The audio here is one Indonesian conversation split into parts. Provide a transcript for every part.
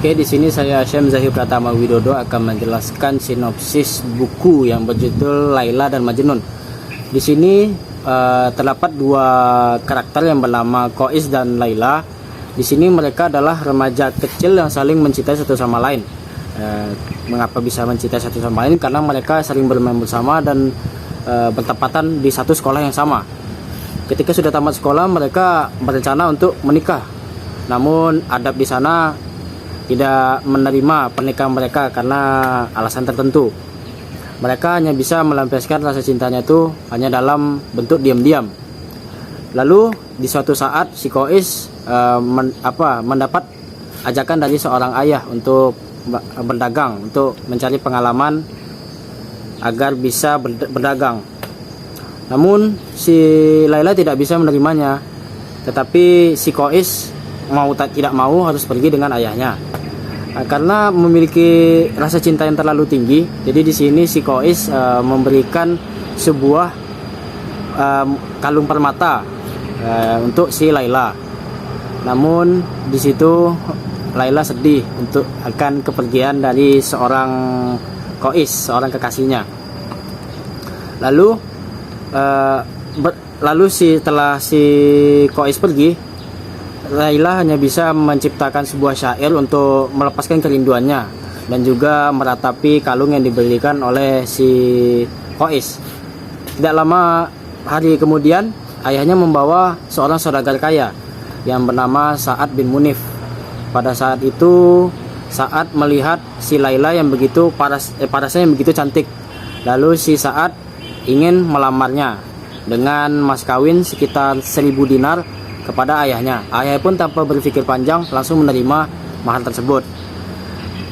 Oke, di sini saya Syam Zahir Pratama Widodo akan menjelaskan sinopsis buku yang berjudul Laila dan Majnun. Di sini terdapat dua karakter yang bernama Kois dan Laila. Di sini mereka adalah remaja kecil yang saling mencintai satu sama lain. Mengapa bisa mencintai satu sama lain? Karena mereka saling bermain bersama dan bertepatan di satu sekolah yang sama. Ketika sudah tamat sekolah, mereka berencana untuk menikah. Namun adab di sana tidak menerima pernikahan mereka karena alasan tertentu. Mereka hanya bisa melampiaskan rasa cintanya itu hanya dalam bentuk diam-diam. Lalu di suatu saat si Kois mendapat ajakan dari seorang ayah untuk berdagang, untuk mencari pengalaman agar bisa berdagang. Namun si Laila tidak bisa menerimanya, tetapi si Kois tidak mau harus pergi dengan ayahnya. Karena memiliki rasa cinta yang terlalu tinggi, jadi di sini si Kois memberikan sebuah kalung permata untuk si Laila. Namun di situ Laila sedih untuk akan kepergian dari seorang Kois, seorang kekasihnya. Lalu setelah si Kois pergi, Laila hanya bisa menciptakan sebuah syair untuk melepaskan kerinduannya dan juga meratapi kalung yang diberikan oleh si Kois. Tidak lama hari kemudian, ayahnya membawa seorang saudagar kaya yang bernama Sa'ad bin Munif. Pada saat itu, Sa'ad melihat si Laila yang begitu parasnya yang begitu cantik. Lalu si Sa'ad ingin melamarnya dengan mas kawin sekitar 1.000 dinar kepada ayahnya. Ayah pun tanpa berpikir panjang langsung menerima mahar tersebut.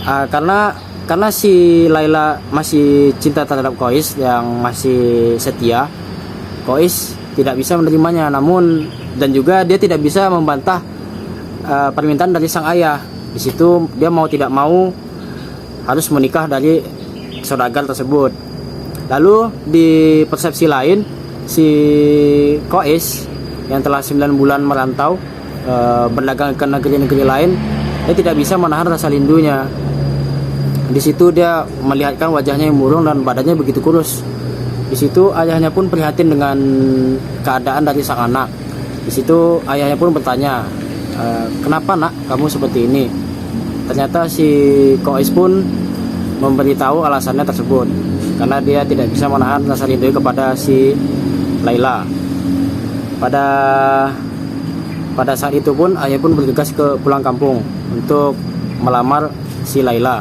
Karena si Laila masih cinta terhadap Kois yang masih setia, Kois tidak bisa menerimanya. Namun dan juga dia tidak bisa membantah permintaan dari sang ayah. Di situ dia mau tidak mau harus menikah dari saudagar tersebut. Lalu di persepsi lain, si Kois yang telah 9 bulan merantau berdagang ke negeri-negeri lain, dia tidak bisa menahan rasa rindunya. Di situ dia melihatkan wajahnya yang murung dan badannya begitu kurus. Di situ ayahnya pun prihatin dengan keadaan dari sang anak. Di situ ayahnya pun bertanya, kenapa nak kamu seperti ini? Ternyata si Kois pun memberitahu alasannya tersebut, karena dia tidak bisa menahan rasa rindu kepada si Laila. Pada saat itu pun ayah pun bergegas ke pulang kampung untuk melamar si Laila.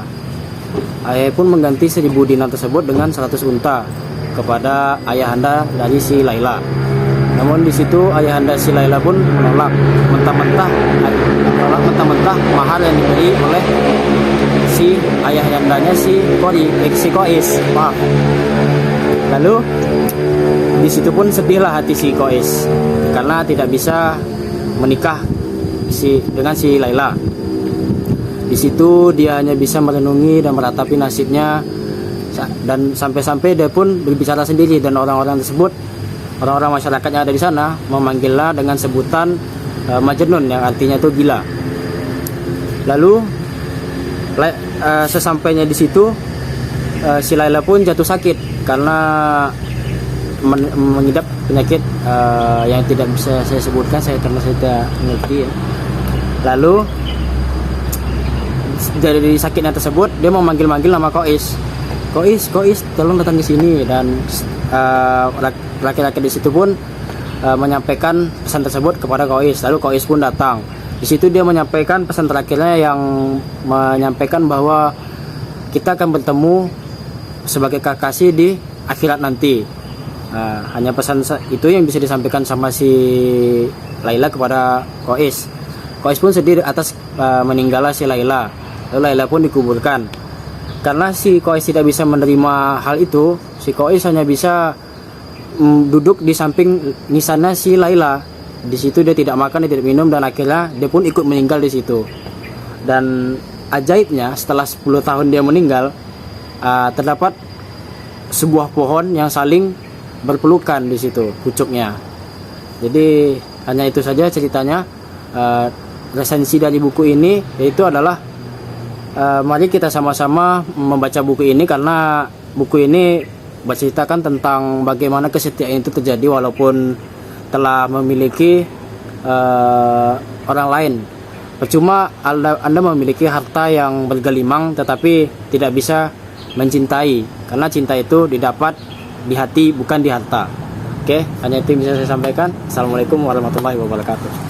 Ayah pun mengganti 1.000 dinar tersebut dengan 100 unta kepada ayahanda dari si Laila. Namun di situ ayahanda si Laila pun menolak mentah-mentah mahar yang diberi oleh si ayahandanya si Kois. Maaf. Lalu di situ pun sedihlah hati si Kois karena tidak bisa menikah dengan si Laila. Di situ dia hanya bisa merenungi dan meratapi nasibnya, dan sampai-sampai dia pun berbicara sendiri, dan orang-orang masyarakat yang ada di sana memanggilnya dengan sebutan Majnun yang artinya itu gila. Lalu sesampainya di situ si Laila pun jatuh sakit karena mengidap penyakit yang tidak bisa saya sebutkan karena saya tidak mengerti ya. Lalu dari sakitnya tersebut dia memanggil-manggil nama Kois, tolong datang ke sini. Dan laki-laki di situ pun menyampaikan pesan tersebut kepada Kois. Lalu Kois pun datang. Di situ dia menyampaikan pesan terakhirnya yang menyampaikan bahwa kita akan bertemu sebagai kekasih di akhirat nanti. Hanya pesan itu yang bisa disampaikan sama si Laila kepada Kois. Kois pun sedih atas meninggalnya si Laila. Lalu Laila pun dikuburkan. Karena si Kois tidak bisa menerima hal itu, si Kois hanya bisa duduk di samping nisannya si Laila. Di situ dia tidak makan, dia tidak minum, dan akhirnya dia pun ikut meninggal di situ. Dan ajaibnya setelah 10 tahun dia meninggal, terdapat sebuah pohon yang saling berpelukan di situ pucuknya. Jadi hanya itu saja ceritanya. Resensi dari buku ini yaitu adalah Mari kita sama-sama membaca buku ini, karena buku ini berceritakan tentang bagaimana kesetiaan itu terjadi walaupun telah memiliki orang lain. Percuma Anda memiliki harta yang bergelimang tetapi tidak bisa mencintai, karena cinta itu didapat di hati bukan di harta. Oke, hanya itu yang bisa saya sampaikan. Assalamualaikum warahmatullahi wabarakatuh.